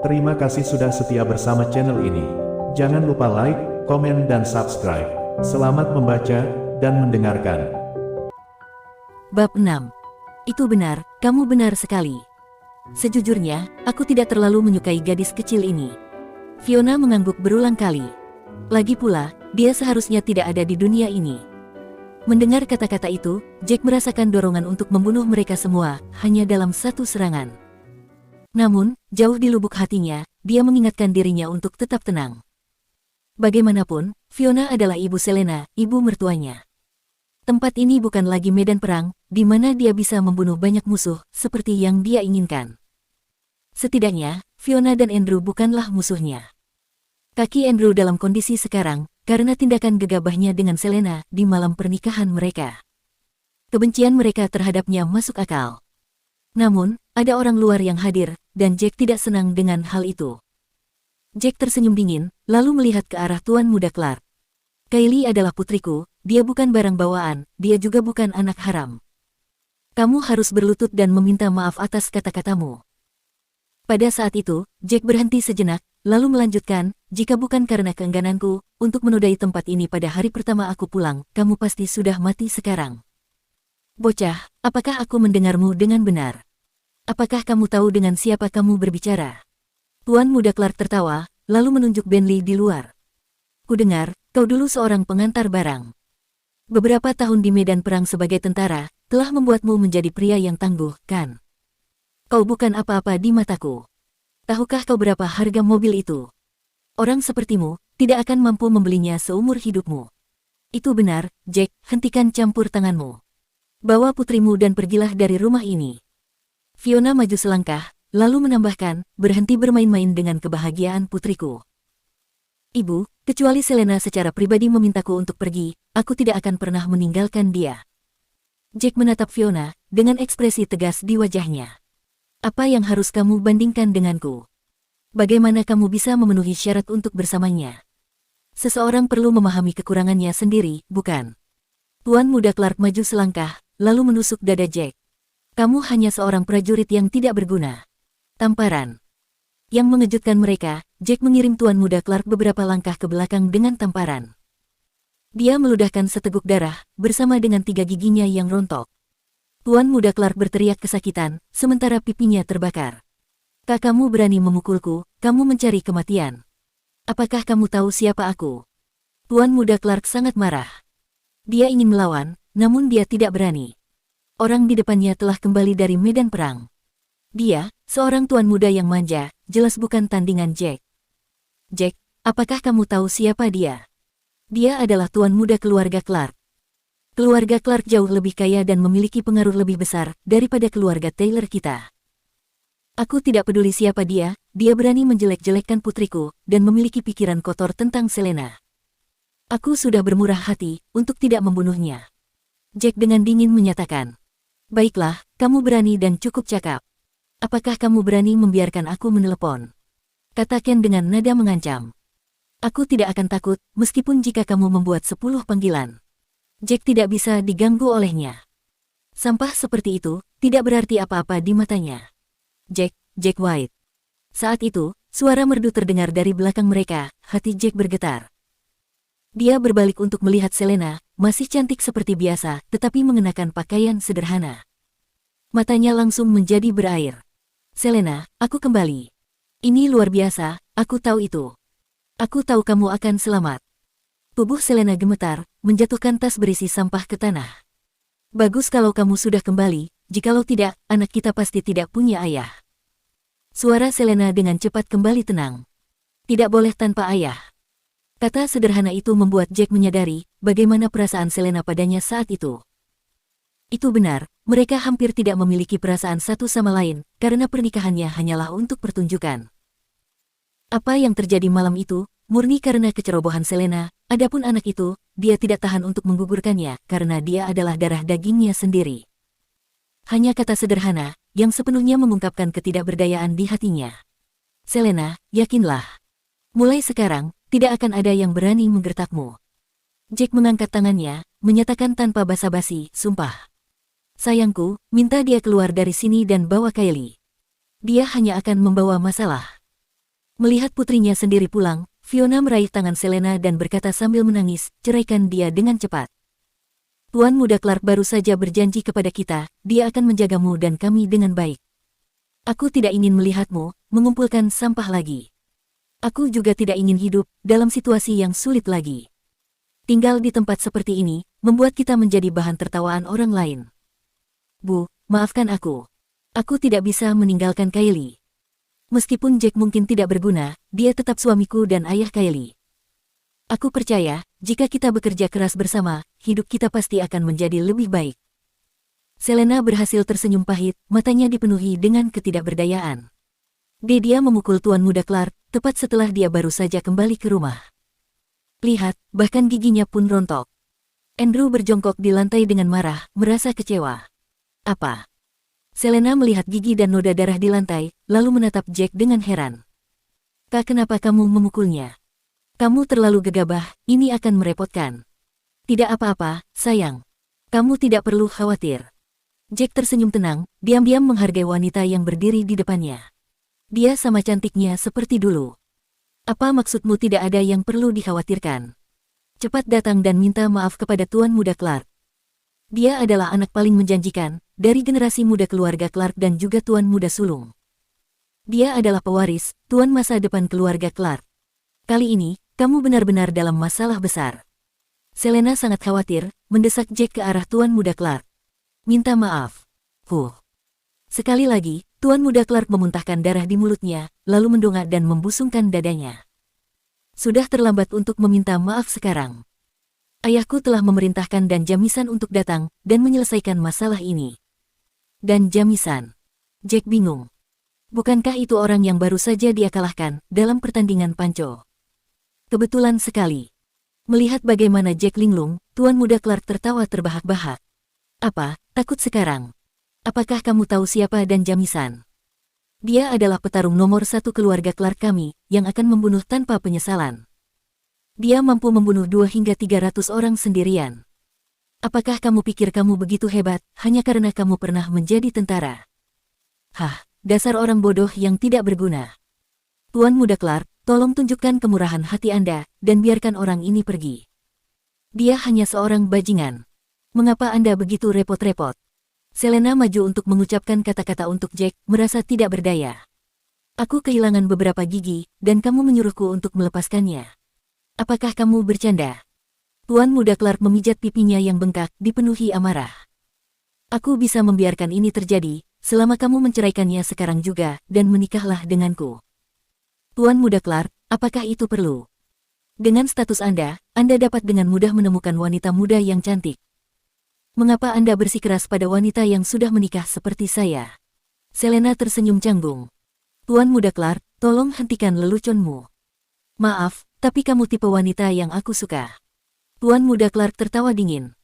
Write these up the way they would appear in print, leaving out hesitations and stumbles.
Terima kasih sudah setia bersama channel ini. Jangan lupa like, komen, dan subscribe. Selamat membaca dan mendengarkan. Bab 6. Itu benar, kamu benar sekali. Sejujurnya, aku tidak terlalu menyukai gadis kecil ini. Fiona mengangguk berulang kali. Lagi pula, dia seharusnya tidak ada di dunia ini. Mendengar kata-kata itu, Jack merasakan dorongan untuk membunuh mereka semua, hanya dalam satu serangan. Namun, jauh di lubuk hatinya, dia mengingatkan dirinya untuk tetap tenang. Bagaimanapun, Fiona adalah ibu Selena, ibu mertuanya. Tempat ini bukan lagi medan perang, di mana dia bisa membunuh banyak musuh, seperti yang dia inginkan. Setidaknya, Fiona dan Andrew bukanlah musuhnya. Kaki Andrew dalam kondisi sekarang, karena tindakan gegabahnya dengan Selena di malam pernikahan mereka. Kebencian mereka terhadapnya masuk akal. Namun, ada orang luar yang hadir, dan Jack tidak senang dengan hal itu. Jack tersenyum dingin, lalu melihat ke arah Tuan Muda Clark. Kylie adalah putriku, dia bukan barang bawaan, dia juga bukan anak haram. Kamu harus berlutut dan meminta maaf atas kata-katamu. Pada saat itu, Jack berhenti sejenak, lalu melanjutkan, jika bukan karena keenggananku, untuk menodai tempat ini pada hari pertama aku pulang, kamu pasti sudah mati sekarang. Bocah, apakah aku mendengarmu dengan benar? Apakah kamu tahu dengan siapa kamu berbicara? Tuan Muda Clark tertawa, lalu menunjuk Bentley di luar. Kudengar, kau dulu seorang pengantar barang. Beberapa tahun di medan perang sebagai tentara, telah membuatmu menjadi pria yang tangguh, kan? Kau bukan apa-apa di mataku. Tahukah kau berapa harga mobil itu? Orang sepertimu, tidak akan mampu membelinya seumur hidupmu. Itu benar, Jack, hentikan campur tanganmu. Bawa putrimu dan pergilah dari rumah ini. Fiona maju selangkah, lalu menambahkan, berhenti bermain-main dengan kebahagiaan putriku. Ibu, kecuali Selena secara pribadi memintaku untuk pergi, aku tidak akan pernah meninggalkan dia. Jack menatap Fiona, dengan ekspresi tegas di wajahnya. Apa yang harus kamu bandingkan denganku? Bagaimana kamu bisa memenuhi syarat untuk bersamanya? Seseorang perlu memahami kekurangannya sendiri, bukan? Tuan Muda Clark maju selangkah, lalu menusuk dada Jack. Kamu hanya seorang prajurit yang tidak berguna. Tamparan. Yang mengejutkan mereka, Jack mengirim Tuan Muda Clark beberapa langkah ke belakang dengan tamparan. Dia meludahkan seteguk darah, bersama dengan 3 giginya yang rontok. Tuan Muda Clark berteriak kesakitan, sementara pipinya terbakar. Kamu berani memukulku, kamu mencari kematian. Apakah kamu tahu siapa aku? Tuan Muda Clark sangat marah. Dia ingin melawan, namun dia tidak berani. Orang di depannya telah kembali dari medan perang. Dia, seorang tuan muda yang manja, jelas bukan tandingan Jack. Jack, apakah kamu tahu siapa dia? Dia adalah tuan muda keluarga Clark. Keluarga Clark jauh lebih kaya dan memiliki pengaruh lebih besar daripada keluarga Taylor kita. Aku tidak peduli siapa dia berani menjelek-jelekkan putriku dan memiliki pikiran kotor tentang Selena. Aku sudah bermurah hati untuk tidak membunuhnya. Jack dengan dingin menyatakan. Baiklah, kamu berani dan cukup cakap. Apakah kamu berani membiarkan aku menelepon? Katakan dengan nada mengancam. Aku tidak akan takut, meskipun jika kamu membuat 10 panggilan. Jack tidak bisa diganggu olehnya. Sampah seperti itu, tidak berarti apa-apa di matanya. Jack White. Saat itu, suara merdu terdengar dari belakang mereka, hati Jack bergetar. Dia berbalik untuk melihat Selena, masih cantik seperti biasa, tetapi mengenakan pakaian sederhana. Matanya langsung menjadi berair. Selena, aku kembali. Ini luar biasa, aku tahu itu. Aku tahu kamu akan selamat. Tubuh Selena gemetar, menjatuhkan tas berisi sampah ke tanah. Bagus kalau kamu sudah kembali, jikalau tidak, anak kita pasti tidak punya ayah. Suara Selena dengan cepat kembali tenang. Tidak boleh tanpa ayah. Kata sederhana itu membuat Jack menyadari bagaimana perasaan Selena padanya saat itu. Itu benar, mereka hampir tidak memiliki perasaan satu sama lain, karena pernikahannya hanyalah untuk pertunjukan. Apa yang terjadi malam itu, murni karena kecerobohan Selena, adapun anak itu, dia tidak tahan untuk menggugurkannya, karena dia adalah darah dagingnya sendiri. Hanya kata sederhana, yang sepenuhnya mengungkapkan ketidakberdayaan di hatinya. Selena, yakinlah. Mulai sekarang, tidak akan ada yang berani menggertakmu. Jack mengangkat tangannya, menyatakan tanpa basa-basi, sumpah. Sayangku, minta dia keluar dari sini dan bawa Kylie. Dia hanya akan membawa masalah. Melihat putrinya sendiri pulang, Fiona meraih tangan Selena dan berkata sambil menangis, "Ceraikan dia dengan cepat. Tuan Muda Clark baru saja berjanji kepada kita, dia akan menjagamu dan kami dengan baik. Aku tidak ingin melihatmu mengumpulkan sampah lagi. Aku juga tidak ingin hidup dalam situasi yang sulit lagi. Tinggal di tempat seperti ini membuat kita menjadi bahan tertawaan orang lain. Bu, maafkan aku. Aku tidak bisa meninggalkan Kylie. Meskipun Jack mungkin tidak berguna, dia tetap suamiku dan ayah Kylie. Aku percaya, jika kita bekerja keras bersama, hidup kita pasti akan menjadi lebih baik." Selena berhasil tersenyum pahit, matanya dipenuhi dengan ketidakberdayaan. Dia memukul Tuan Muda Clark, tepat setelah dia baru saja kembali ke rumah. Lihat, bahkan giginya pun rontok. Andrew berjongkok di lantai dengan marah, merasa kecewa. "Apa?" Selena melihat gigi dan noda darah di lantai, lalu menatap Jack dengan heran. "Kak, kenapa kamu memukulnya? Kamu terlalu gegabah, ini akan merepotkan." "Tidak apa-apa, sayang. Kamu tidak perlu khawatir." Jack tersenyum tenang, diam-diam menghargai wanita yang berdiri di depannya. Dia sama cantiknya seperti dulu. "Apa maksudmu tidak ada yang perlu dikhawatirkan? Cepat datang dan minta maaf kepada Tuan Muda Clark. Dia adalah anak paling menjanjikan dari generasi muda keluarga Clark dan juga Tuan Muda Sulung. Dia adalah pewaris, tuan masa depan keluarga Clark. Kali ini, kamu benar-benar dalam masalah besar." Selena sangat khawatir, mendesak Jack ke arah Tuan Muda Clark. "Minta maaf." Sekali lagi, Tuan Muda Clark memuntahkan darah di mulutnya, lalu mendongak dan membusungkan dadanya. "Sudah terlambat untuk meminta maaf sekarang. Ayahku telah memerintahkan dan Jamisan untuk datang dan menyelesaikan masalah ini." "Dan Jamisan?" Jack bingung. Bukankah itu orang yang baru saja dia kalahkan dalam pertandingan panco? Kebetulan sekali. Melihat bagaimana Jack linglung, Tuan Muda Clark tertawa terbahak-bahak. "Apa, takut sekarang? Apakah kamu tahu siapa dan Jamisan? Dia adalah petarung nomor 1 keluarga Clark kami, yang akan membunuh tanpa penyesalan. Dia mampu membunuh 2 hingga 300 orang sendirian. Apakah kamu pikir kamu begitu hebat, hanya karena kamu pernah menjadi tentara? Hah, dasar orang bodoh yang tidak berguna. Tuan Muda Clark, tolong tunjukkan kemurahan hati Anda, dan biarkan orang ini pergi. Dia hanya seorang bajingan. Mengapa Anda begitu repot-repot?" Selena maju untuk mengucapkan kata-kata untuk Jack, merasa tidak berdaya. "Aku kehilangan beberapa gigi, dan kamu menyuruhku untuk melepaskannya. Apakah kamu bercanda?" Tuan Muda Clark memijat pipinya yang bengkak, dipenuhi amarah. "Aku bisa membiarkan ini terjadi, selama kamu menceraikannya sekarang juga, dan menikahlah denganku." "Tuan Muda Clark, apakah itu perlu? Dengan status Anda dapat dengan mudah menemukan wanita muda yang cantik. Mengapa Anda bersikeras pada wanita yang sudah menikah seperti saya?" Selena tersenyum canggung. "Tuan Muda Clark, tolong hentikan leluconmu. Maaf, tapi kamu tipe wanita yang aku suka." Tuan Muda Clark tertawa dingin.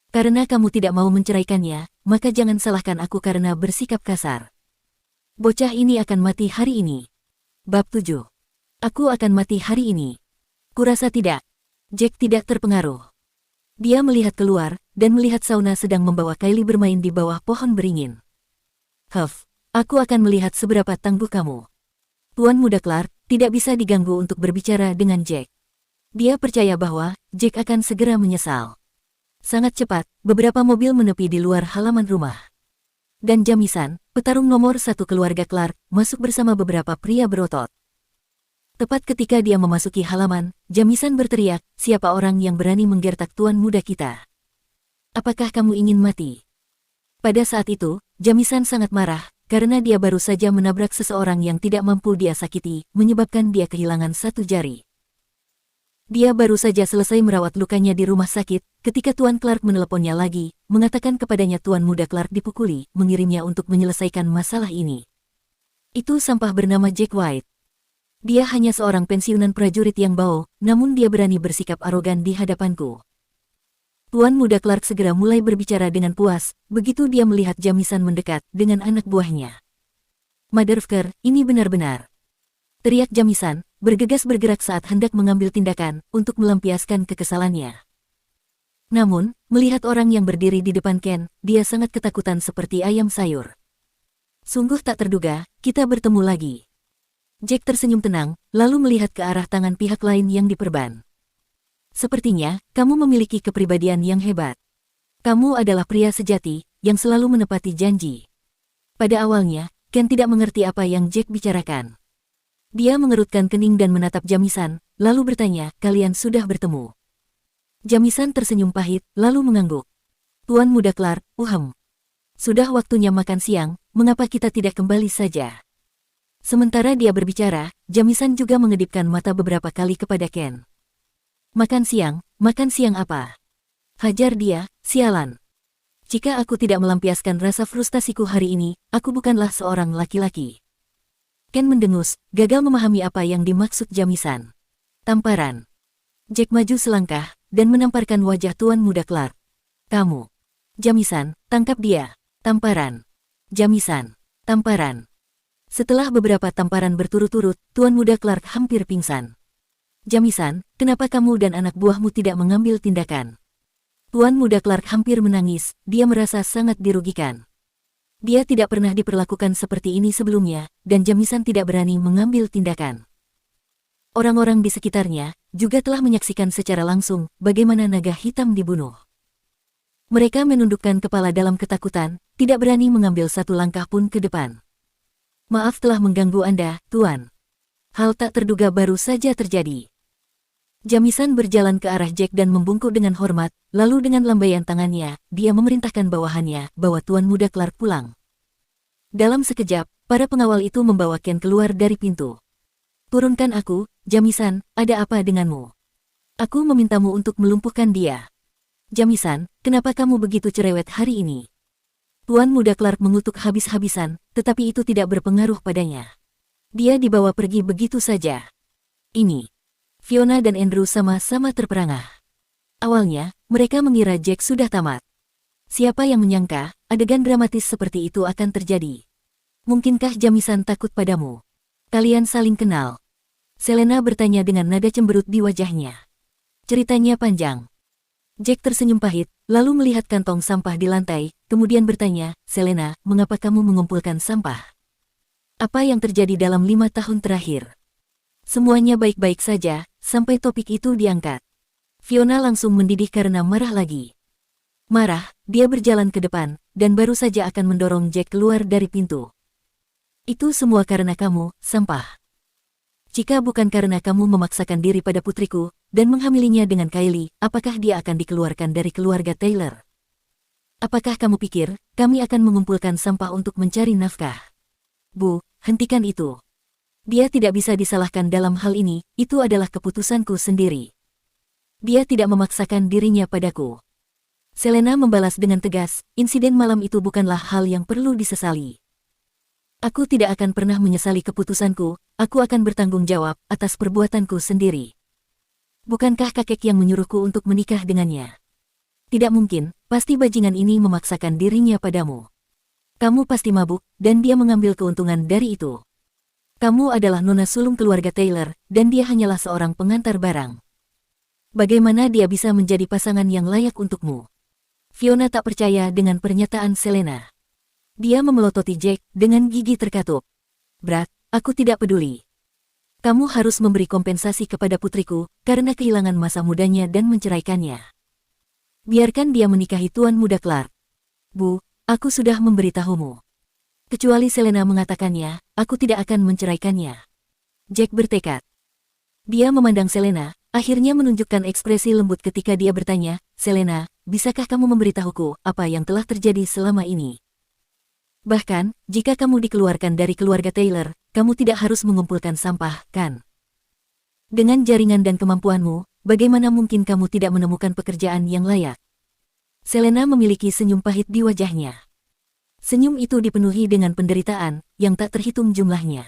"Karena kamu tidak mau menceraikannya, maka jangan salahkan aku karena bersikap kasar. Bocah ini akan mati hari ini." Bab 7. "Aku akan mati hari ini." "Kurasa tidak." Jack tidak terpengaruh. Dia melihat keluar, dan melihat Sauna sedang membawa Kylie bermain di bawah pohon beringin. Aku akan melihat seberapa tangguh kamu." Tuan Muda Clark tidak bisa diganggu untuk berbicara dengan Jack. Dia percaya bahwa Jack akan segera menyesal. Sangat cepat, beberapa mobil menepi di luar halaman rumah. Dan Jamisan, petarung nomor 1 keluarga Clark, masuk bersama beberapa pria berotot. Tepat ketika dia memasuki halaman, Jamisan berteriak, "Siapa orang yang berani menggertak tuan muda kita? Apakah kamu ingin mati?" Pada saat itu, Jamisan sangat marah, karena dia baru saja menabrak seseorang yang tidak mampu dia sakiti, menyebabkan dia kehilangan 1 jari. Dia baru saja selesai merawat lukanya di rumah sakit, ketika Tuan Clark meneleponnya lagi, mengatakan kepadanya Tuan Muda Clark dipukuli, mengirimnya untuk menyelesaikan masalah ini. Itu sampah bernama Jack White. Dia hanya seorang pensiunan prajurit yang bau, namun dia berani bersikap arogan di hadapanku. Tuan Muda Clark segera mulai berbicara dengan puas, begitu dia melihat Jamisan mendekat dengan anak buahnya. "Motherfucker, ini benar-benar!" teriak Jamisan, bergegas bergerak saat hendak mengambil tindakan untuk melampiaskan kekesalannya. Namun, melihat orang yang berdiri di depan Ken, dia sangat ketakutan seperti ayam sayur. "Sungguh tak terduga, kita bertemu lagi." Jack tersenyum tenang, lalu melihat ke arah tangan pihak lain yang diperban. Sepertinya, kamu memiliki kepribadian yang hebat. Kamu adalah pria sejati, yang selalu menepati janji. Pada awalnya, Ken tidak mengerti apa yang Jack bicarakan. Dia mengerutkan kening dan menatap Jamisan, lalu bertanya, kalian sudah bertemu? Jamisan tersenyum pahit, lalu mengangguk. Tuan Muda Clark, sudah waktunya makan siang, mengapa kita tidak kembali saja? Sementara dia berbicara, Jamisan juga mengedipkan mata beberapa kali kepada Ken. Makan siang apa? Hajar dia, sialan. Jika aku tidak melampiaskan rasa frustasiku hari ini, aku bukanlah seorang laki-laki. Ken mendengus, gagal memahami apa yang dimaksud Jamisan. Tamparan. Jack maju selangkah, dan menamparkan wajah Tuan Muda Clark. Kamu. Jamisan, tangkap dia. Tamparan. Jamisan. Tamparan. Setelah beberapa tamparan berturut-turut, Tuan Muda Clark hampir pingsan. Jamisan, kenapa kamu dan anak buahmu tidak mengambil tindakan? Tuan Muda Clark hampir menangis, dia merasa sangat dirugikan. Dia tidak pernah diperlakukan seperti ini sebelumnya, dan Jamisan tidak berani mengambil tindakan. Orang-orang di sekitarnya juga telah menyaksikan secara langsung bagaimana naga hitam dibunuh. Mereka menundukkan kepala dalam ketakutan, tidak berani mengambil satu langkah pun ke depan. Maaf telah mengganggu Anda, Tuan. Hal tak terduga baru saja terjadi. Jamisan berjalan ke arah Jack dan membungkuk dengan hormat, lalu dengan lambaian tangannya, dia memerintahkan bawahannya, bawa Tuan Muda Clark pulang. Dalam sekejap, para pengawal itu membawa Ken keluar dari pintu. Turunkan aku, Jamisan, ada apa denganmu? Aku memintamu untuk melumpuhkan dia. Jamisan, kenapa kamu begitu cerewet hari ini? Tuan Muda Clark mengutuk habis-habisan, tetapi itu tidak berpengaruh padanya. Dia dibawa pergi begitu saja. Ini. Fiona dan Andrew sama-sama terperangah. Awalnya, mereka mengira Jack sudah tamat. Siapa yang menyangka, adegan dramatis seperti itu akan terjadi? Mungkinkah Jamisan takut padamu? Kalian saling kenal? Selena bertanya dengan nada cemberut di wajahnya. Ceritanya panjang. Jack tersenyum pahit, lalu melihat kantong sampah di lantai, kemudian bertanya, Selena, mengapa kamu mengumpulkan sampah? Apa yang terjadi dalam 5 tahun terakhir? Semuanya baik-baik saja, sampai topik itu diangkat. Fiona langsung mendidih karena marah lagi. Marah, dia berjalan ke depan, dan baru saja akan mendorong Jack keluar dari pintu. Itu semua karena kamu, sampah. Jika bukan karena kamu memaksakan diri pada putriku, dan menghamilinya dengan Kylie, apakah dia akan dikeluarkan dari keluarga Taylor? Apakah kamu pikir, kami akan mengumpulkan sampah untuk mencari nafkah? Bu, hentikan itu. Dia tidak bisa disalahkan dalam hal ini, itu adalah keputusanku sendiri. Dia tidak memaksakan dirinya padaku. Selena membalas dengan tegas, insiden malam itu bukanlah hal yang perlu disesali. Aku tidak akan pernah menyesali keputusanku, aku akan bertanggung jawab atas perbuatanku sendiri. Bukankah kakek yang menyuruhku untuk menikah dengannya? Tidak mungkin, pasti bajingan ini memaksakan dirinya padamu. Kamu pasti mabuk, dan dia mengambil keuntungan dari itu. Kamu adalah nona sulung keluarga Taylor, dan dia hanyalah seorang pengantar barang. Bagaimana dia bisa menjadi pasangan yang layak untukmu? Fiona tak percaya dengan pernyataan Selena. Dia memelototi Jack dengan gigi terkatup. Brad, aku tidak peduli. Kamu harus memberi kompensasi kepada putriku, karena kehilangan masa mudanya dan menceraikannya. Biarkan dia menikahi Tuan Muda Clark. Bu, aku sudah memberitahumu. Kecuali Selena mengatakannya, aku tidak akan menceraikannya. Jack bertekad. Dia memandang Selena, akhirnya menunjukkan ekspresi lembut ketika dia bertanya, Selena, bisakah kamu memberitahuku apa yang telah terjadi selama ini? Bahkan, jika kamu dikeluarkan dari keluarga Taylor, kamu tidak harus mengumpulkan sampah, kan? Dengan jaringan dan kemampuanmu, bagaimana mungkin kamu tidak menemukan pekerjaan yang layak? Selena memiliki senyum pahit di wajahnya. Senyum itu dipenuhi dengan penderitaan, yang tak terhitung jumlahnya.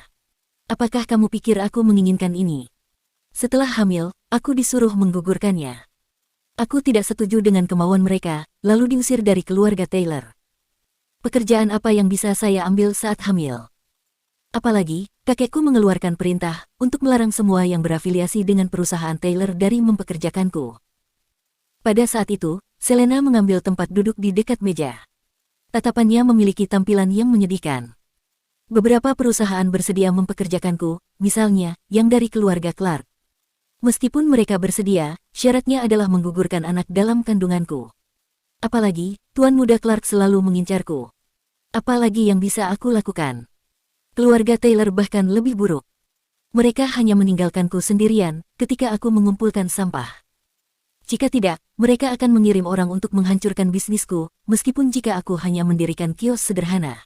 Apakah kamu pikir aku menginginkan ini? Setelah hamil, aku disuruh menggugurkannya. Aku tidak setuju dengan kemauan mereka, lalu diusir dari keluarga Taylor. Pekerjaan apa yang bisa saya ambil saat hamil? Apalagi, kakekku mengeluarkan perintah untuk melarang semua yang berafiliasi dengan perusahaan Taylor dari mempekerjakanku. Pada saat itu, Selena mengambil tempat duduk di dekat meja. Tatapannya memiliki tampilan yang menyedihkan. Beberapa perusahaan bersedia mempekerjakanku, misalnya, yang dari keluarga Clark. Meskipun mereka bersedia, syaratnya adalah menggugurkan anak dalam kandunganku. Apalagi, Tuan Muda Clark selalu mengincarku. Apalagi yang bisa aku lakukan? Keluarga Taylor bahkan lebih buruk. Mereka hanya meninggalkanku sendirian ketika aku mengumpulkan sampah. Jika tidak, mereka akan mengirim orang untuk menghancurkan bisnisku, meskipun jika aku hanya mendirikan kios sederhana.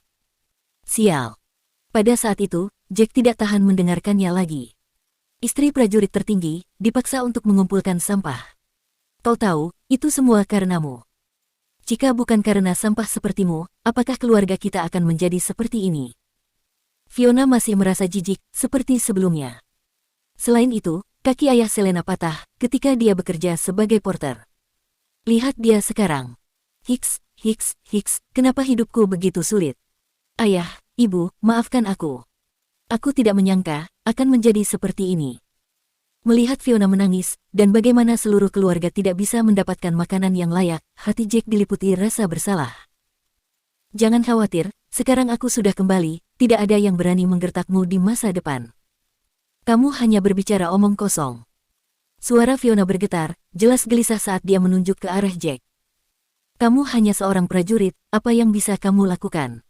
Sial. Pada saat itu, Jack tidak tahan mendengarkannya lagi. Istri prajurit tertinggi dipaksa untuk mengumpulkan sampah. Kau tahu, itu semua karenamu. Jika bukan karena sampah sepertimu, apakah keluarga kita akan menjadi seperti ini? Fiona masih merasa jijik, seperti sebelumnya. Selain itu, kaki ayah Selena patah ketika dia bekerja sebagai porter. Lihat dia sekarang. Hicks, kenapa hidupku begitu sulit? Ayah, ibu, maafkan aku. Aku tidak menyangka akan menjadi seperti ini. Melihat Fiona menangis, dan bagaimana seluruh keluarga tidak bisa mendapatkan makanan yang layak, hati Jack diliputi rasa bersalah. Jangan khawatir, sekarang aku sudah kembali, tidak ada yang berani menggertakmu di masa depan. Kamu hanya berbicara omong kosong. Suara Fiona bergetar, jelas gelisah saat dia menunjuk ke arah Jack. Kamu hanya seorang prajurit, apa yang bisa kamu lakukan?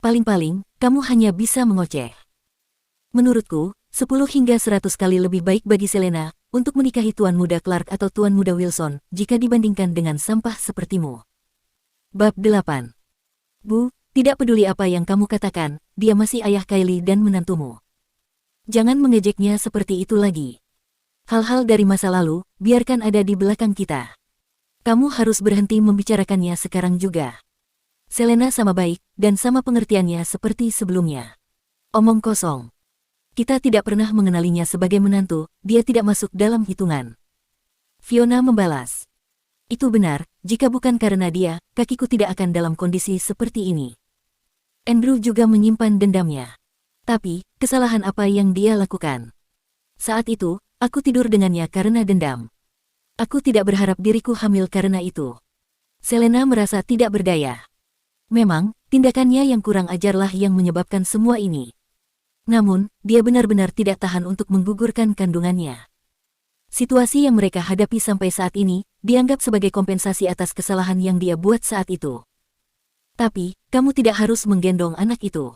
Paling-paling, kamu hanya bisa mengoceh. Menurutku, 10 hingga 100 kali lebih baik bagi Selena untuk menikahi Tuan Muda Clark atau Tuan Muda Wilson jika dibandingkan dengan sampah sepertimu. Bab 8. Bu, tidak peduli apa yang kamu katakan, dia masih ayah Kylie dan menantumu. Jangan mengejeknya seperti itu lagi. Hal-hal dari masa lalu, biarkan ada di belakang kita. Kamu harus berhenti membicarakannya sekarang juga. Selena sama baik, dan sama pengertiannya seperti sebelumnya. Omong kosong. Kita tidak pernah mengenalinya sebagai menantu, dia tidak masuk dalam hitungan. Fiona membalas. Itu benar, jika bukan karena dia, kakiku tidak akan dalam kondisi seperti ini. Andrew juga menyimpan dendamnya. Tapi, kesalahan apa yang dia lakukan? Saat itu, aku tidur dengannya karena dendam. Aku tidak berharap diriku hamil karena itu. Selena merasa tidak berdaya. Memang, tindakannya yang kurang ajarlah yang menyebabkan semua ini. Namun, dia benar-benar tidak tahan untuk menggugurkan kandungannya. Situasi yang mereka hadapi sampai saat ini, dianggap sebagai kompensasi atas kesalahan yang dia buat saat itu. Tapi, kamu tidak harus menggendong anak itu.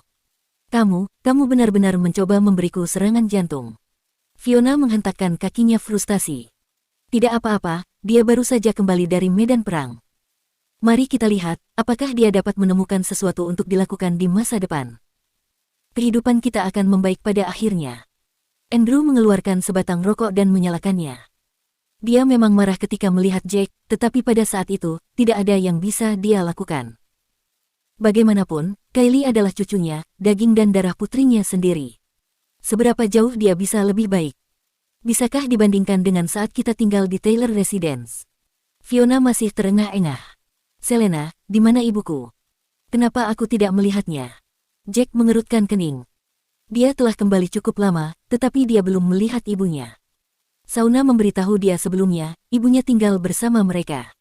Kamu benar-benar mencoba memberiku serangan jantung. Fiona menghentakkan kakinya frustasi. Tidak apa-apa, dia baru saja kembali dari medan perang. Mari kita lihat, apakah dia dapat menemukan sesuatu untuk dilakukan di masa depan. Kehidupan kita akan membaik pada akhirnya. Andrew mengeluarkan sebatang rokok dan menyalakannya. Dia memang marah ketika melihat Jack, tetapi pada saat itu, tidak ada yang bisa dia lakukan. Bagaimanapun, Kylie adalah cucunya, daging dan darah putrinya sendiri. Seberapa jauh dia bisa lebih baik? Bisakah dibandingkan dengan saat kita tinggal di Taylor Residence? Fiona masih terengah-engah. Selena, di mana ibuku? Kenapa aku tidak melihatnya? Jack mengerutkan kening. Dia telah kembali cukup lama, tetapi dia belum melihat ibunya. Sauna memberitahu dia sebelumnya, ibunya tinggal bersama mereka.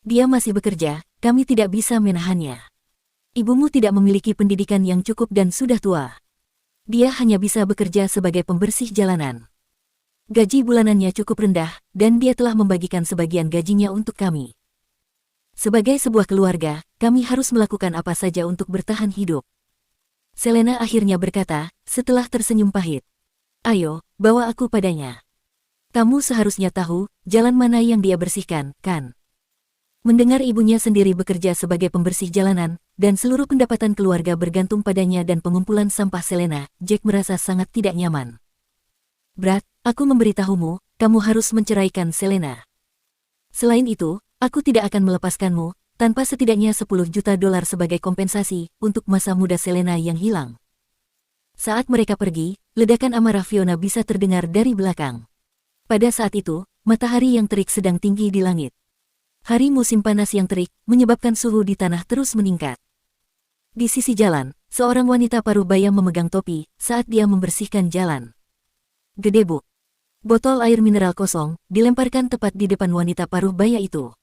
Dia masih bekerja, kami tidak bisa menahannya. Ibumu tidak memiliki pendidikan yang cukup dan sudah tua. Dia hanya bisa bekerja sebagai pembersih jalanan. Gaji bulanannya cukup rendah, dan dia telah membagikan sebagian gajinya untuk kami. Sebagai sebuah keluarga, kami harus melakukan apa saja untuk bertahan hidup. Selena akhirnya berkata, setelah tersenyum pahit. Ayo, bawa aku padanya. Kamu seharusnya tahu, jalan mana yang dia bersihkan, kan? Mendengar ibunya sendiri bekerja sebagai pembersih jalanan, dan seluruh pendapatan keluarga bergantung padanya dan pengumpulan sampah Selena, Jack merasa sangat tidak nyaman. Brad, aku memberitahumu, kamu harus menceraikan Selena. Selain itu, aku tidak akan melepaskanmu, tanpa setidaknya 10 juta dolar sebagai kompensasi untuk masa muda Selena yang hilang. Saat mereka pergi, ledakan amarah Fiona bisa terdengar dari belakang. Pada saat itu, matahari yang terik sedang tinggi di langit. Hari musim panas yang terik menyebabkan suhu di tanah terus meningkat. Di sisi jalan, seorang wanita paruh baya memegang topi saat dia membersihkan jalan. Gedebuk. Botol air mineral kosong dilemparkan tepat di depan wanita paruh baya itu.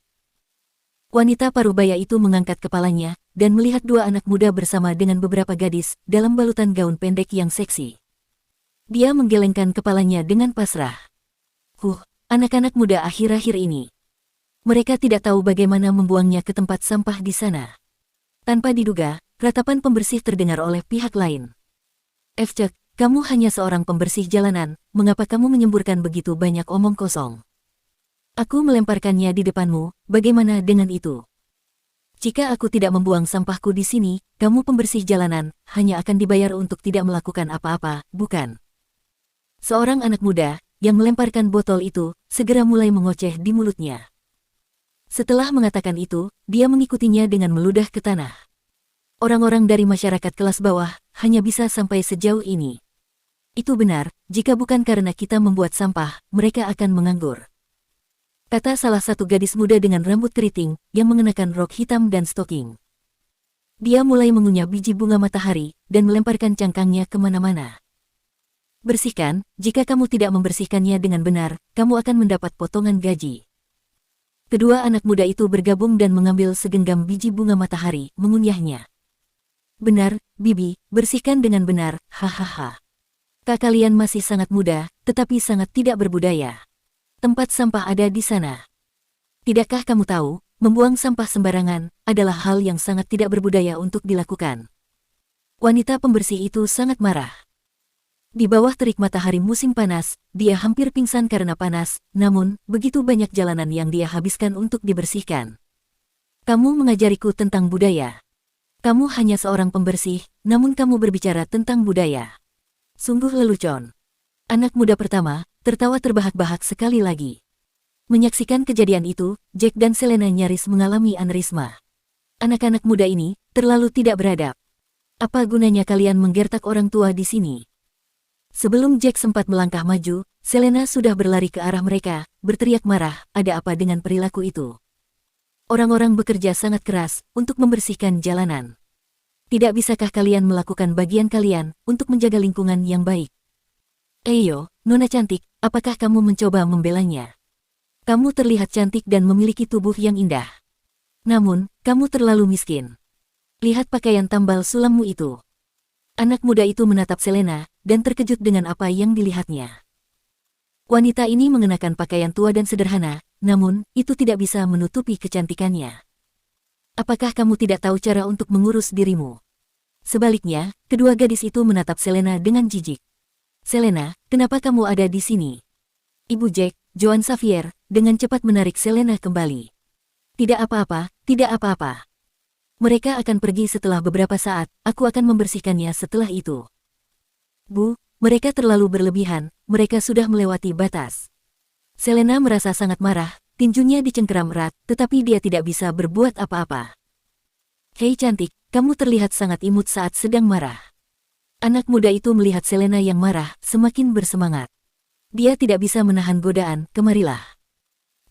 Wanita parubaya itu mengangkat kepalanya dan melihat dua anak muda bersama dengan beberapa gadis dalam balutan gaun pendek yang seksi. Dia menggelengkan kepalanya dengan pasrah. Anak-anak muda akhir-akhir ini. Mereka tidak tahu bagaimana membuangnya ke tempat sampah di sana. Tanpa diduga, ratapan pembersih terdengar oleh pihak lain. Cek, kamu hanya seorang pembersih jalanan, mengapa kamu menyemburkan begitu banyak omong kosong? Aku melemparkannya di depanmu, bagaimana dengan itu? Jika aku tidak membuang sampahku di sini, kamu pembersih jalanan, hanya akan dibayar untuk tidak melakukan apa-apa, bukan? Seorang anak muda, yang melemparkan botol itu, segera mulai mengoceh di mulutnya. Setelah mengatakan itu, dia mengikutinya dengan meludah ke tanah. Orang-orang dari masyarakat kelas bawah, hanya bisa sampai sejauh ini. Itu benar, jika bukan karena kita membuat sampah, mereka akan menganggur. Kata salah satu gadis muda dengan rambut keriting, yang mengenakan rok hitam dan stoking. Dia mulai mengunyah biji bunga matahari, dan melemparkan cangkangnya kemana-mana. Bersihkan, jika kamu tidak membersihkannya dengan benar, kamu akan mendapat potongan gaji. Kedua anak muda itu bergabung dan mengambil segenggam biji bunga matahari, mengunyahnya. Benar, Bibi, bersihkan dengan benar, hahaha. Kalian masih sangat muda, tetapi sangat tidak berbudaya. Tempat sampah ada di sana. Tidakkah kamu tahu, membuang sampah sembarangan adalah hal yang sangat tidak berbudaya untuk dilakukan. Wanita pembersih itu sangat marah. Di bawah terik matahari musim panas, dia hampir pingsan karena panas, namun, begitu banyak jalanan yang dia habiskan untuk dibersihkan. Kamu mengajariku tentang budaya. Kamu hanya seorang pembersih, namun kamu berbicara tentang budaya. Sungguh lelucon. Anak muda pertama, tertawa terbahak-bahak sekali lagi. Menyaksikan kejadian itu, Jack dan Selena nyaris mengalami aneurisma. Anak-anak muda ini, terlalu tidak beradab. Apa gunanya kalian menggertak orang tua di sini? Sebelum Jack sempat melangkah maju, Selena sudah berlari ke arah mereka, berteriak marah, ada apa dengan perilaku itu? Orang-orang bekerja sangat keras untuk membersihkan jalanan. Tidak bisakah kalian melakukan bagian kalian untuk menjaga lingkungan yang baik? Eyo, Nona cantik, apakah kamu mencoba membelanya? Kamu terlihat cantik dan memiliki tubuh yang indah. Namun, kamu terlalu miskin. Lihat pakaian tambal sulammu itu. Anak muda itu menatap Selena, dan terkejut dengan apa yang dilihatnya. Wanita ini mengenakan pakaian tua dan sederhana, namun, itu tidak bisa menutupi kecantikannya. Apakah kamu tidak tahu cara untuk mengurus dirimu? Sebaliknya, kedua gadis itu menatap Selena dengan jijik. Selena, kenapa kamu ada di sini? Ibu Jack, Joan Xavier, dengan cepat menarik Selena kembali. Tidak apa-apa, tidak apa-apa. Mereka akan pergi setelah beberapa saat, aku akan membersihkannya setelah itu. Bu, mereka terlalu berlebihan, mereka sudah melewati batas. Selena merasa sangat marah, tinjunya dicengkeram erat, tetapi dia tidak bisa berbuat apa-apa. Hei cantik, kamu terlihat sangat imut saat sedang marah. Anak muda itu melihat Selena yang marah, semakin bersemangat. Dia tidak bisa menahan godaan, kemarilah.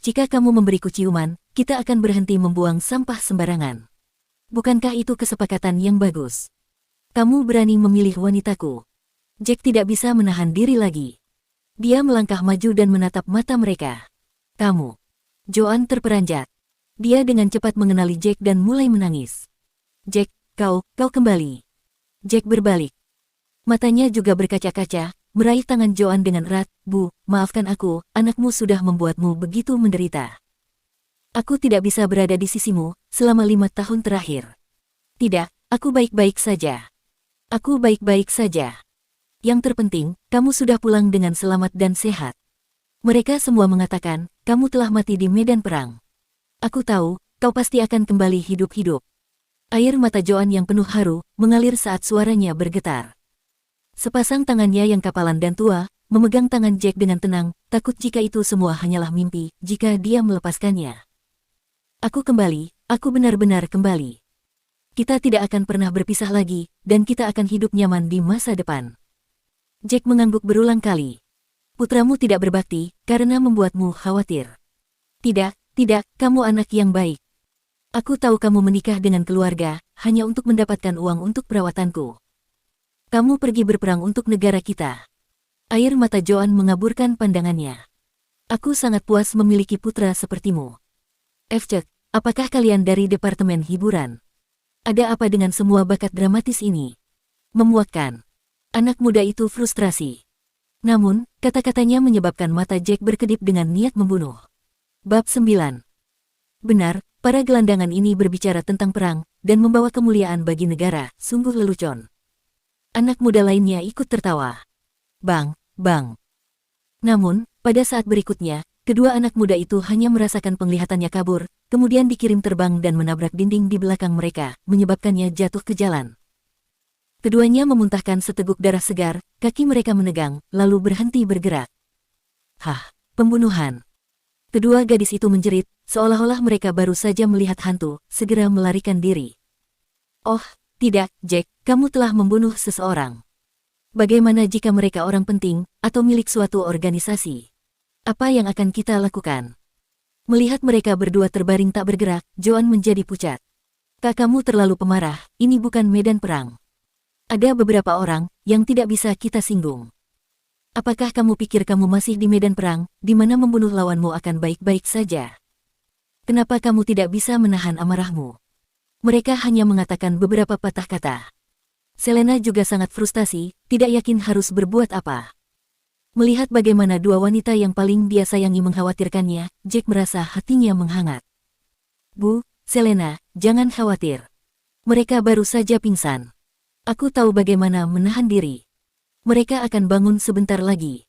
Jika kamu memberiku ciuman, kita akan berhenti membuang sampah sembarangan. Bukankah itu kesepakatan yang bagus? Kamu berani memilih wanitaku. Jack tidak bisa menahan diri lagi. Dia melangkah maju dan menatap mata mereka. Kamu. Joan terperanjat. Dia dengan cepat mengenali Jack dan mulai menangis. Jack, kau kembali. Jack berbalik. Matanya juga berkaca-kaca, meraih tangan Joan dengan erat. Bu, maafkan aku, anakmu sudah membuatmu begitu menderita. Aku tidak bisa berada di sisimu selama 5 tahun terakhir. Tidak, aku baik-baik saja. Aku baik-baik saja. Yang terpenting, kamu sudah pulang dengan selamat dan sehat. Mereka semua mengatakan, kamu telah mati di medan perang. Aku tahu, kau pasti akan kembali hidup-hidup. Air mata Joan yang penuh haru, mengalir saat suaranya bergetar. Sepasang tangannya yang kapalan dan tua, memegang tangan Jack dengan tenang, takut jika itu semua hanyalah mimpi, jika dia melepaskannya. Aku kembali, aku benar-benar kembali. Kita tidak akan pernah berpisah lagi, dan kita akan hidup nyaman di masa depan. Jack mengangguk berulang kali. Putramu tidak berbakti, karena membuatmu khawatir. Tidak, kamu anak yang baik. Aku tahu kamu menikah dengan keluarga, hanya untuk mendapatkan uang untuk perawatanku. Kamu pergi berperang untuk negara kita. Air mata Joan mengaburkan pandangannya. Aku sangat puas memiliki putra sepertimu. Cek, apakah kalian dari departemen hiburan? Ada apa dengan semua bakat dramatis ini? Memuakkan. Anak muda itu frustrasi. Namun, kata-katanya menyebabkan mata Jack berkedip dengan niat membunuh. Bab 9. Benar, para gelandangan ini berbicara tentang perang, dan membawa kemuliaan bagi negara, sungguh lelucon. Anak muda lainnya ikut tertawa. Bang, bang. Namun, pada saat berikutnya, kedua anak muda itu hanya merasakan penglihatannya kabur, kemudian dikirim terbang dan menabrak dinding di belakang mereka, menyebabkannya jatuh ke jalan. Keduanya memuntahkan seteguk darah segar, kaki mereka menegang, lalu berhenti bergerak. Hah, pembunuhan. Kedua gadis itu menjerit, seolah-olah mereka baru saja melihat hantu, segera melarikan diri. Oh, tidak, Jack, kamu telah membunuh seseorang. Bagaimana jika mereka orang penting, atau milik suatu organisasi? Apa yang akan kita lakukan? Melihat mereka berdua terbaring tak bergerak, Joan menjadi pucat. Kamu terlalu pemarah, ini bukan medan perang. Ada beberapa orang yang tidak bisa kita singgung. Apakah kamu pikir kamu masih di medan perang, di mana membunuh lawanmu akan baik-baik saja? Kenapa kamu tidak bisa menahan amarahmu? Mereka hanya mengatakan beberapa patah kata. Selena juga sangat frustasi, tidak yakin harus berbuat apa. Melihat bagaimana dua wanita yang paling dia sayangi mengkhawatirkannya, Jack merasa hatinya menghangat. Bu, Selena, jangan khawatir. Mereka baru saja pingsan. Aku tahu bagaimana menahan diri. Mereka akan bangun sebentar lagi.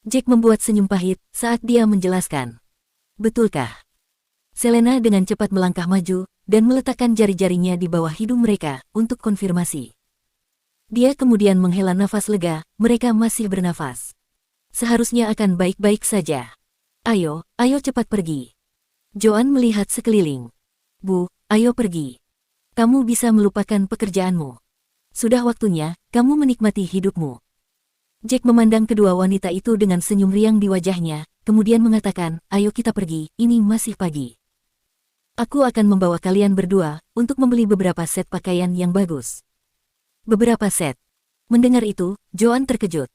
Jack membuat senyum pahit saat dia menjelaskan. Betulkah? Selena dengan cepat melangkah maju, dan meletakkan jari-jarinya di bawah hidung mereka untuk konfirmasi. Dia kemudian menghela nafas lega, mereka masih bernafas. Seharusnya akan baik-baik saja. Ayo, ayo cepat pergi. Joan melihat sekeliling. Bu, ayo pergi. Kamu bisa melupakan pekerjaanmu. Sudah waktunya, kamu menikmati hidupmu. Jack memandang kedua wanita itu dengan senyum riang di wajahnya, kemudian mengatakan, ayo kita pergi, ini masih pagi. Aku akan membawa kalian berdua untuk membeli beberapa set pakaian yang bagus. Beberapa set. Mendengar itu, Joan terkejut.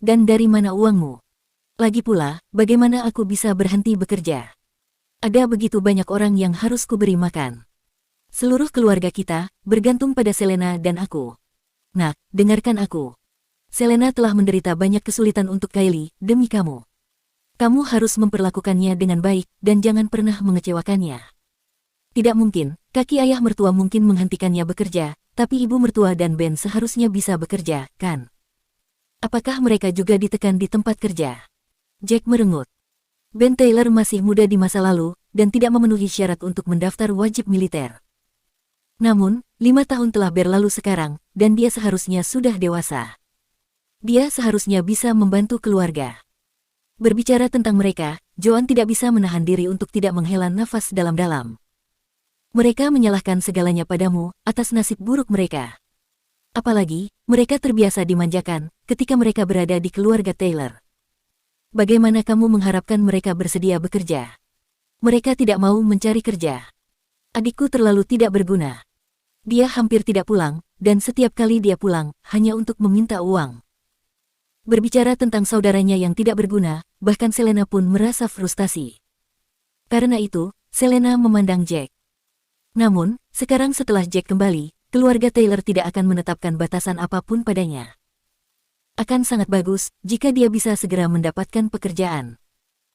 Dan dari mana uangmu? Lagi pula, bagaimana aku bisa berhenti bekerja? Ada begitu banyak orang yang harus kuberi makan. Seluruh keluarga kita bergantung pada Selena dan aku. Nak, dengarkan aku. Selena telah menderita banyak kesulitan untuk Kylie demi kamu. Kamu harus memperlakukannya dengan baik dan jangan pernah mengecewakannya. Tidak mungkin, kaki ayah mertua mungkin menghentikannya bekerja, tapi ibu mertua dan Ben seharusnya bisa bekerja, kan? Apakah mereka juga ditekan di tempat kerja? Jack merengut. Ben Taylor masih muda di masa lalu, dan tidak memenuhi syarat untuk mendaftar wajib militer. Namun, 5 tahun telah berlalu sekarang, dan dia seharusnya sudah dewasa. Dia seharusnya bisa membantu keluarga. Berbicara tentang mereka, Joan tidak bisa menahan diri untuk tidak menghela nafas dalam-dalam. Mereka menyalahkan segalanya padamu atas nasib buruk mereka. Apalagi, mereka terbiasa dimanjakan ketika mereka berada di keluarga Taylor. Bagaimana kamu mengharapkan mereka bersedia bekerja? Mereka tidak mau mencari kerja. Adikku terlalu tidak berguna. Dia hampir tidak pulang, dan setiap kali dia pulang, hanya untuk meminta uang. Berbicara tentang saudaranya yang tidak berguna, bahkan Selena pun merasa frustasi. Karena itu, Selena memandang Jack. Namun, sekarang setelah Jack kembali, keluarga Taylor tidak akan menetapkan batasan apapun padanya. Akan sangat bagus jika dia bisa segera mendapatkan pekerjaan.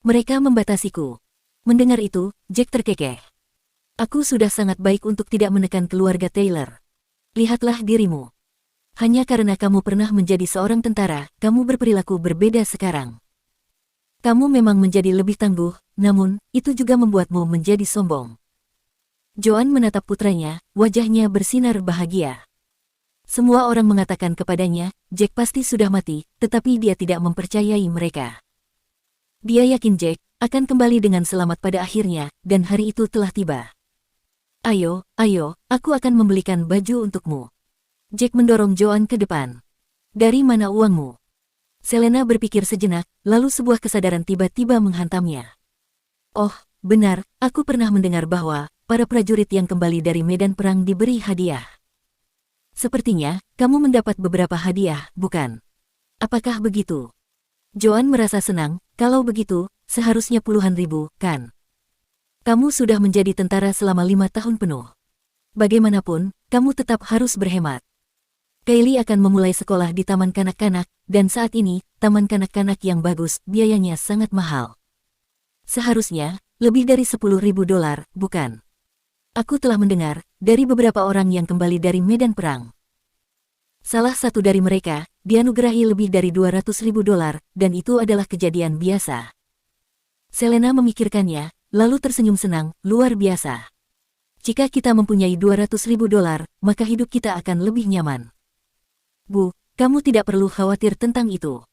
Mereka membatasiku. Mendengar itu, Jack terkekeh. Aku sudah sangat baik untuk tidak menekan keluarga Taylor. Lihatlah dirimu. Hanya karena kamu pernah menjadi seorang tentara, kamu berperilaku berbeda sekarang. Kamu memang menjadi lebih tangguh, namun, itu juga membuatmu menjadi sombong. Joan menatap putranya, wajahnya bersinar bahagia. Semua orang mengatakan kepadanya, Jack pasti sudah mati, tetapi dia tidak mempercayai mereka. Dia yakin Jack akan kembali dengan selamat pada akhirnya, dan hari itu telah tiba. Ayo, ayo, aku akan membelikan baju untukmu. Jack mendorong Joan ke depan. Dari mana uangmu? Selena berpikir sejenak, lalu sebuah kesadaran tiba-tiba menghantamnya. Oh, benar, aku pernah mendengar bahwa para prajurit yang kembali dari medan perang diberi hadiah. Sepertinya, kamu mendapat beberapa hadiah, bukan? Apakah begitu? Joan merasa senang, kalau begitu, seharusnya puluhan ribu, kan? Kamu sudah menjadi tentara selama 5 tahun penuh. Bagaimanapun, kamu tetap harus berhemat. Kylie akan memulai sekolah di taman kanak-kanak, dan saat ini, taman kanak-kanak yang bagus, biayanya sangat mahal. Seharusnya, lebih dari $10.000, bukan? Aku telah mendengar, dari beberapa orang yang kembali dari medan perang. Salah satu dari mereka, dianugerahi lebih dari $200.000, dan itu adalah kejadian biasa. Selena memikirkannya, lalu tersenyum senang, luar biasa. Jika kita mempunyai $200.000, maka hidup kita akan lebih nyaman. Bu, kamu tidak perlu khawatir tentang itu.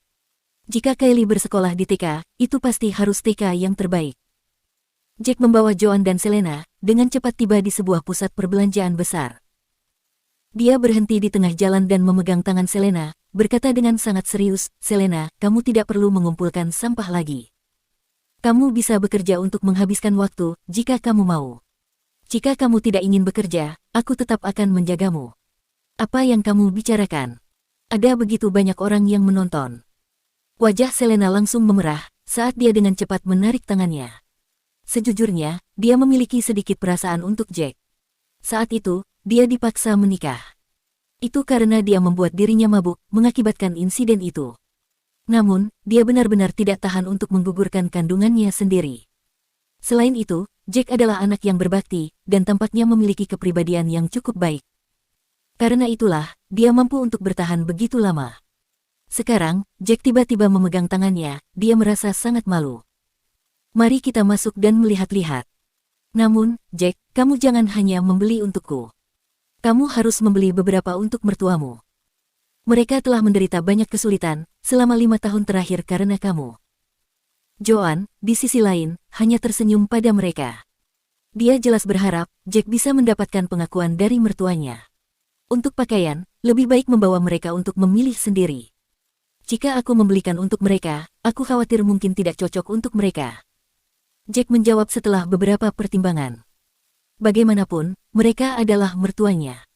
Jika Kylie bersekolah di TK, itu pasti harus TK yang terbaik. Jack membawa Joan dan Selena, dengan cepat tiba di sebuah pusat perbelanjaan besar. Dia berhenti di tengah jalan dan memegang tangan Selena, berkata dengan sangat serius, "Selena, kamu tidak perlu mengumpulkan sampah lagi. Kamu bisa bekerja untuk menghabiskan waktu, jika kamu mau. Jika kamu tidak ingin bekerja, aku tetap akan menjagamu." "Apa yang kamu bicarakan? Ada begitu banyak orang yang menonton." Wajah Selena langsung memerah, saat dia dengan cepat menarik tangannya. Sejujurnya, dia memiliki sedikit perasaan untuk Jack. Saat itu, dia dipaksa menikah. Itu karena dia membuat dirinya mabuk, mengakibatkan insiden itu. Namun, dia benar-benar tidak tahan untuk menggugurkan kandungannya sendiri. Selain itu, Jack adalah anak yang berbakti, dan tampaknya memiliki kepribadian yang cukup baik. Karena itulah, dia mampu untuk bertahan begitu lama. Sekarang, Jack tiba-tiba memegang tangannya, dia merasa sangat malu. "Mari kita masuk dan melihat-lihat. Namun, Jack, kamu jangan hanya membeli untukku. Kamu harus membeli beberapa untuk mertuamu. Mereka telah menderita banyak kesulitan, selama 5 tahun terakhir karena kamu." Joan, di sisi lain, hanya tersenyum pada mereka. Dia jelas berharap, Jack bisa mendapatkan pengakuan dari mertuanya. Untuk pakaian, lebih baik membawa mereka untuk memilih sendiri. "Jika aku membelikan untuk mereka, aku khawatir mungkin tidak cocok untuk mereka." Jack menjawab setelah beberapa pertimbangan. Bagaimanapun, mereka adalah mertuanya.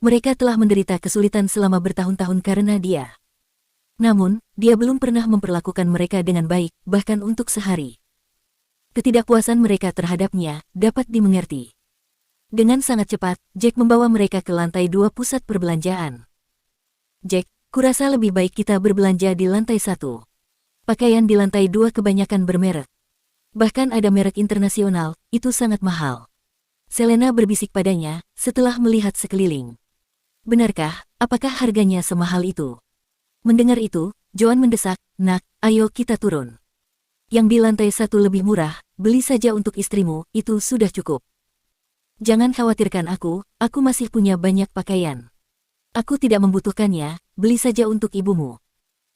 Mereka telah menderita kesulitan selama bertahun-tahun karena dia. Namun, dia belum pernah memperlakukan mereka dengan baik, bahkan untuk sehari. Ketidakpuasan mereka terhadapnya dapat dimengerti. Dengan sangat cepat, Jack membawa mereka ke lantai 2 pusat perbelanjaan. "Jack, kurasa lebih baik kita berbelanja di lantai 1. Pakaian di lantai 2 kebanyakan bermerek. Bahkan ada merek internasional, itu sangat mahal." Selena berbisik padanya, setelah melihat sekeliling. "Benarkah, apakah harganya semahal itu?" Mendengar itu, Joan mendesak, "Nak, ayo kita turun. Yang di lantai 1 lebih murah, beli saja untuk istrimu, itu sudah cukup. Jangan khawatirkan aku masih punya banyak pakaian. Aku tidak membutuhkannya, beli saja untuk ibumu."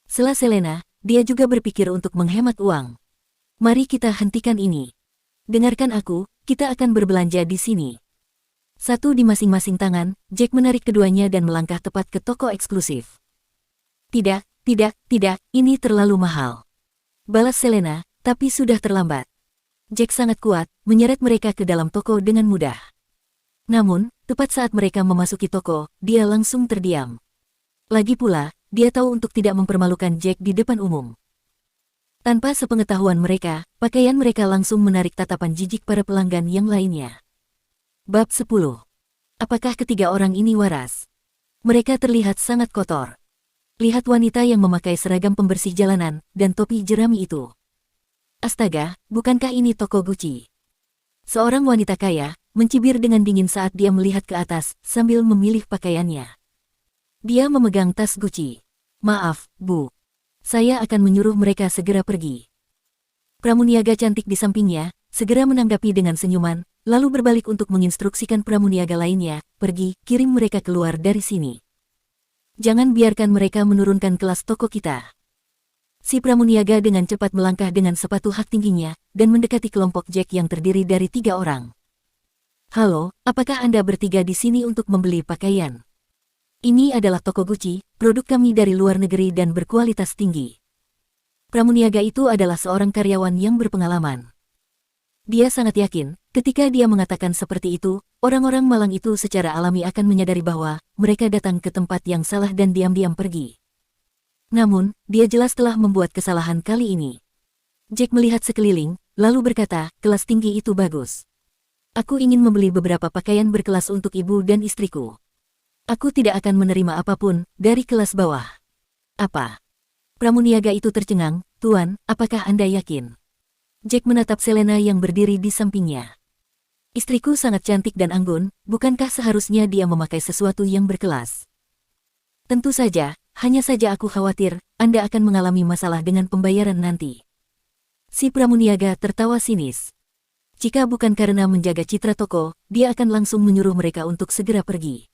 Sela Selena, dia juga berpikir untuk menghemat uang. "Mari kita hentikan ini. Dengarkan aku, kita akan berbelanja di sini." Satu di masing-masing tangan, Jack menarik keduanya dan melangkah tepat ke toko eksklusif. Tidak, ini terlalu mahal," balas Selena, tapi sudah terlambat. Jack sangat kuat, menyeret mereka ke dalam toko dengan mudah. Namun, tepat saat mereka memasuki toko, dia langsung terdiam. Lagi pula, dia tahu untuk tidak mempermalukan Jack di depan umum. Tanpa sepengetahuan mereka, pakaian mereka langsung menarik tatapan jijik para pelanggan yang lainnya. Bab 10. Apakah ketiga orang ini waras? Mereka terlihat sangat kotor. Lihat wanita yang memakai seragam pembersih jalanan, dan topi jerami itu. Astaga, bukankah ini toko Gucci? Seorang wanita kaya, mencibir dengan dingin saat dia melihat ke atas, sambil memilih pakaiannya. Dia memegang tas Gucci. "Maaf, Bu. Saya akan menyuruh mereka segera pergi." Pramuniaga cantik di sampingnya, segera menanggapi dengan senyuman, lalu berbalik untuk menginstruksikan pramuniaga lainnya, "Pergi, kirim mereka keluar dari sini. Jangan biarkan mereka menurunkan kelas toko kita." Si pramuniaga dengan cepat melangkah dengan sepatu hak tingginya, dan mendekati kelompok Jack yang terdiri dari 3 orang. "Halo, apakah Anda bertiga di sini untuk membeli pakaian? Ini adalah toko Gucci, produk kami dari luar negeri dan berkualitas tinggi." Pramuniaga itu adalah seorang karyawan yang berpengalaman. Dia sangat yakin, ketika dia mengatakan seperti itu, orang-orang malang itu secara alami akan menyadari bahwa mereka datang ke tempat yang salah dan diam-diam pergi. Namun, dia jelas telah membuat kesalahan kali ini. Jack melihat sekeliling, lalu berkata, kelas tinggi itu bagus. Aku ingin membeli beberapa pakaian berkelas untuk ibu dan istriku. Aku tidak akan menerima apapun dari kelas bawah. Apa? Pramuniaga itu tercengang, Tuan, apakah Anda yakin? Jack menatap Selena yang berdiri di sampingnya. Istriku sangat cantik dan anggun, bukankah seharusnya dia memakai sesuatu yang berkelas? Tentu saja, hanya saja aku khawatir, Anda akan mengalami masalah dengan pembayaran nanti. Si pramuniaga tertawa sinis. Jika bukan karena menjaga citra toko, dia akan langsung menyuruh mereka untuk segera pergi.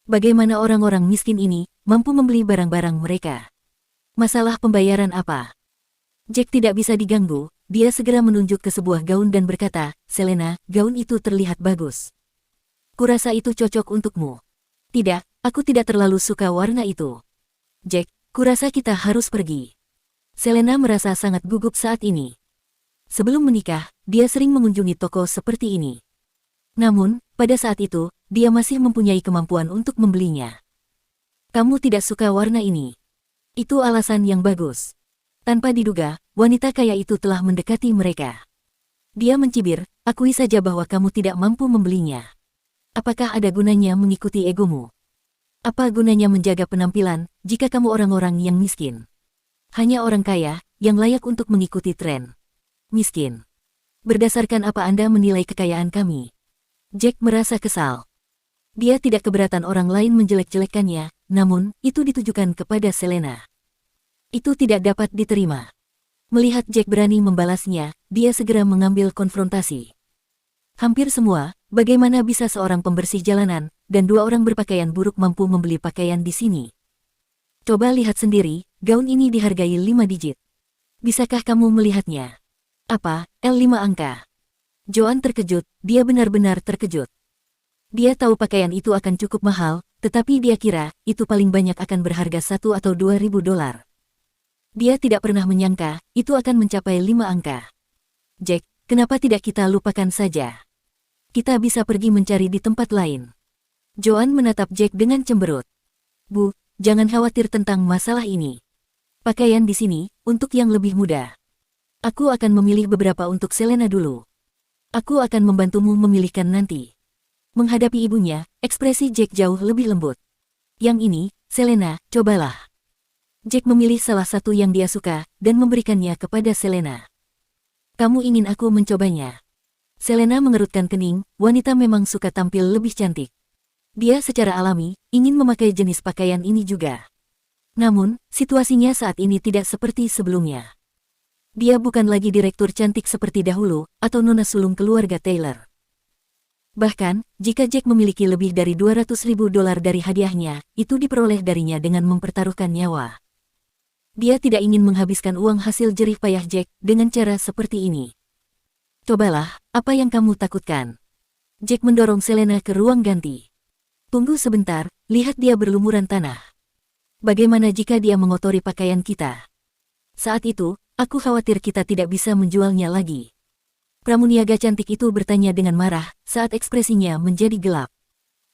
Bagaimana orang-orang miskin ini mampu membeli barang-barang mereka? Masalah pembayaran apa? Jack tidak bisa diganggu, dia segera menunjuk ke sebuah gaun dan berkata, Selena, gaun itu terlihat bagus. Kurasa itu cocok untukmu. Tidak, aku tidak terlalu suka warna itu. Jack, kurasa kita harus pergi. Selena merasa sangat gugup saat ini. Sebelum menikah, dia sering mengunjungi toko seperti ini. Namun, pada saat itu, dia masih mempunyai kemampuan untuk membelinya. Kamu tidak suka warna ini. Itu alasan yang bagus. Tanpa diduga, wanita kaya itu telah mendekati mereka. Dia mencibir, akui saja bahwa kamu tidak mampu membelinya. Apakah ada gunanya mengikuti egomu? Apa gunanya menjaga penampilan, jika kamu orang-orang yang miskin? Hanya orang kaya, yang layak untuk mengikuti tren. Miskin. Berdasarkan apa Anda menilai kekayaan kami? Jack merasa kesal. Dia tidak keberatan orang lain menjelek-jelekannya, namun, itu ditujukan kepada Selena. Itu tidak dapat diterima. Melihat Jack berani membalasnya, dia segera mengambil konfrontasi. Hampir semua, bagaimana bisa seorang pembersih jalanan, dan dua orang berpakaian buruk mampu membeli pakaian di sini? Coba lihat sendiri, gaun ini dihargai 5 digit. Bisakah kamu melihatnya? Apa, L5 angka? Joan terkejut, dia benar-benar terkejut. Dia tahu pakaian itu akan cukup mahal, tetapi dia kira, itu paling banyak akan berharga $1 atau $2.000. Dia tidak pernah menyangka, itu akan mencapai 5 angka. Jack, kenapa tidak kita lupakan saja? Kita bisa pergi mencari di tempat lain. Joan menatap Jack dengan cemberut. Bu, jangan khawatir tentang masalah ini. Pakaian di sini, untuk yang lebih muda. Aku akan memilih beberapa untuk Selena dulu. Aku akan membantumu memilihkan nanti. Menghadapi ibunya, ekspresi Jack jauh lebih lembut. Yang ini, Selena, cobalah. Jack memilih salah satu yang dia suka, dan memberikannya kepada Selena. Kamu ingin aku mencobanya? Selena mengerutkan kening, wanita memang suka tampil lebih cantik. Dia secara alami, ingin memakai jenis pakaian ini juga. Namun, situasinya saat ini tidak seperti sebelumnya. Dia bukan lagi direktur cantik seperti dahulu, atau nona sulung keluarga Taylor. Bahkan, jika Jack memiliki lebih dari $200.000 dari hadiahnya, itu diperoleh darinya dengan mempertaruhkan nyawa. Dia tidak ingin menghabiskan uang hasil jerih payah Jack dengan cara seperti ini. Cobalah, apa yang kamu takutkan? Jack mendorong Selena ke ruang ganti. Tunggu sebentar, lihat dia berlumuran tanah. Bagaimana jika dia mengotori pakaian kita? Saat itu, aku khawatir kita tidak bisa menjualnya lagi. Pramuniaga cantik itu bertanya dengan marah, saat ekspresinya menjadi gelap.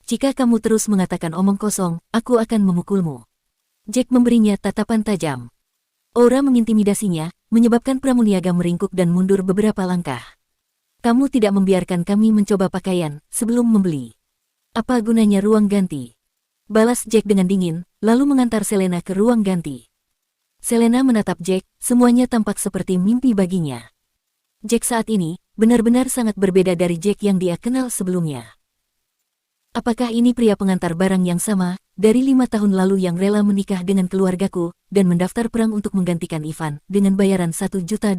Jika kamu terus mengatakan omong kosong, aku akan memukulmu. Jack memberinya tatapan tajam. Aura mengintimidasinya, menyebabkan pramuniaga meringkuk dan mundur beberapa langkah. Kamu tidak membiarkan kami mencoba pakaian, sebelum membeli. Apa gunanya ruang ganti? Balas Jack dengan dingin, lalu mengantar Selena ke ruang ganti. Selena menatap Jack, semuanya tampak seperti mimpi baginya. Jack saat ini, benar-benar sangat berbeda dari Jack yang dia kenal sebelumnya. Apakah ini pria pengantar barang yang sama, dari 5 tahun lalu yang rela menikah dengan keluargaku, dan mendaftar perang untuk menggantikan Ivan, dengan bayaran $1 juta?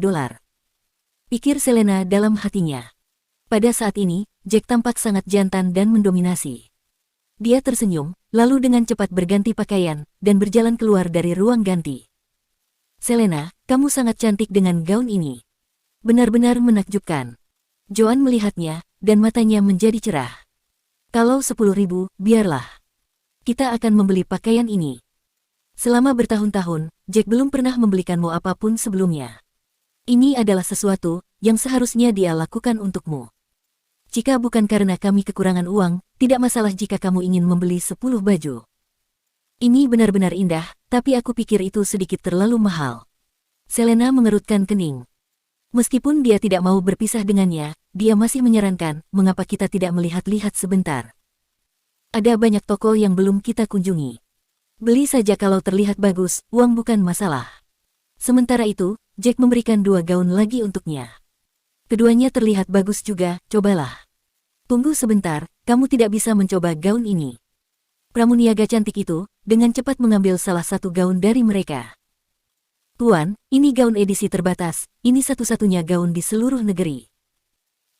Pikir Selena dalam hatinya. Pada saat ini, Jack tampak sangat jantan dan mendominasi. Dia tersenyum, lalu dengan cepat berganti pakaian, dan berjalan keluar dari ruang ganti. Selena, kamu sangat cantik dengan gaun ini. Benar-benar menakjubkan. Joan melihatnya, dan matanya menjadi cerah. Kalau 10.000, biarlah. Kita akan membeli pakaian ini. Selama bertahun-tahun, Jack belum pernah membelikanmu apapun sebelumnya. Ini adalah sesuatu yang seharusnya dia lakukan untukmu. Jika bukan karena kami kekurangan uang, tidak masalah jika kamu ingin membeli 10 baju. Ini benar-benar indah, tapi aku pikir itu sedikit terlalu mahal. Selena mengerutkan kening. Meskipun dia tidak mau berpisah dengannya, dia masih menyarankan mengapa kita tidak melihat-lihat sebentar. Ada banyak toko yang belum kita kunjungi. Beli saja kalau terlihat bagus, uang bukan masalah. Sementara itu, Jack memberikan 2 gaun lagi untuknya. Keduanya terlihat bagus juga, cobalah. Tunggu sebentar, kamu tidak bisa mencoba gaun ini. Pramuniaga cantik itu, dengan cepat mengambil salah satu gaun dari mereka. Tuan, ini gaun edisi terbatas, ini satu-satunya gaun di seluruh negeri.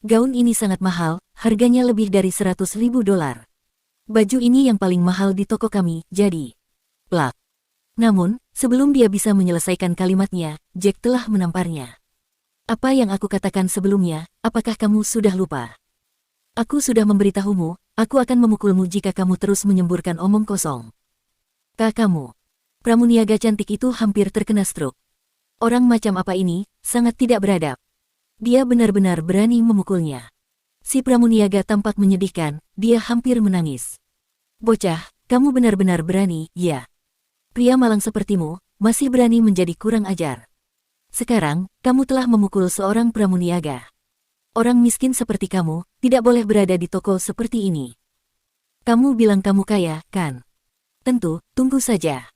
Gaun ini sangat mahal, harganya lebih dari $100.000. Baju ini yang paling mahal di toko kami, jadi. Plak. Namun, sebelum dia bisa menyelesaikan kalimatnya, Jack telah menamparnya. Apa yang aku katakan sebelumnya, apakah kamu sudah lupa? Aku sudah memberitahumu, aku akan memukulmu jika kamu terus menyemburkan omong kosong. Kamu. Pramuniaga cantik itu hampir terkena stroke. Orang macam apa ini, sangat tidak beradab. Dia benar-benar berani memukulnya. Si pramuniaga tampak menyedihkan, dia hampir menangis. Bocah, kamu benar-benar berani, ya. Pria malang sepertimu, masih berani menjadi kurang ajar. Sekarang, kamu telah memukul seorang pramuniaga. Orang miskin seperti kamu, tidak boleh berada di toko seperti ini. Kamu bilang kamu kaya, kan? Tentu, tunggu saja.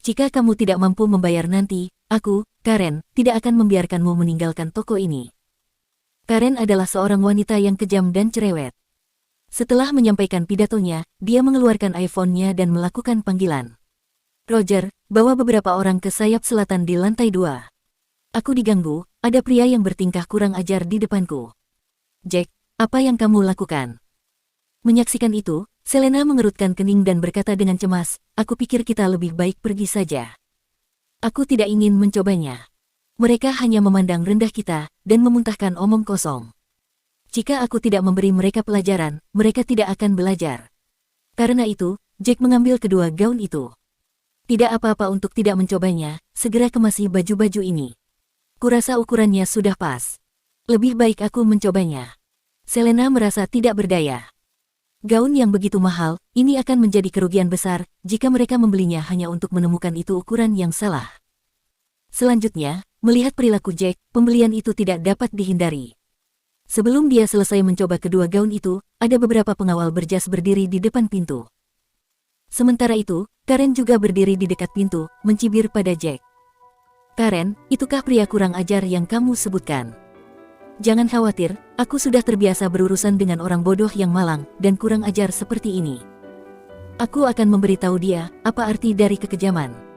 Jika kamu tidak mampu membayar nanti, aku, Karen, tidak akan membiarkanmu meninggalkan toko ini. Karen adalah seorang wanita yang kejam dan cerewet. Setelah menyampaikan pidatonya, dia mengeluarkan iPhone-nya dan melakukan panggilan. Roger, bawa beberapa orang ke sayap selatan di lantai 2. Aku diganggu, ada pria yang bertingkah kurang ajar di depanku. Jack, apa yang kamu lakukan? Menyaksikan itu, Selena mengerutkan kening dan berkata dengan cemas, aku pikir kita lebih baik pergi saja. Aku tidak ingin mencobanya. Mereka hanya memandang rendah kita, dan memuntahkan omong kosong. Jika aku tidak memberi mereka pelajaran, mereka tidak akan belajar. Karena itu, Jack mengambil kedua gaun itu. Tidak apa-apa untuk tidak mencobanya, segera kemasi baju-baju ini. Kurasa ukurannya sudah pas. Lebih baik aku mencobanya. Selena merasa tidak berdaya. Gaun yang begitu mahal, ini akan menjadi kerugian besar jika mereka membelinya hanya untuk menemukan itu ukuran yang salah. Selanjutnya, melihat perilaku Jack, pembelian itu tidak dapat dihindari. Sebelum dia selesai mencoba kedua gaun itu, ada beberapa pengawal berjas berdiri di depan pintu. Sementara itu, Karen juga berdiri di dekat pintu, mencibir pada Jack. Karen, itukah pria kurang ajar yang kamu sebutkan? Jangan khawatir, aku sudah terbiasa berurusan dengan orang bodoh yang malang dan kurang ajar seperti ini. Aku akan memberitahu dia apa arti dari kekejaman.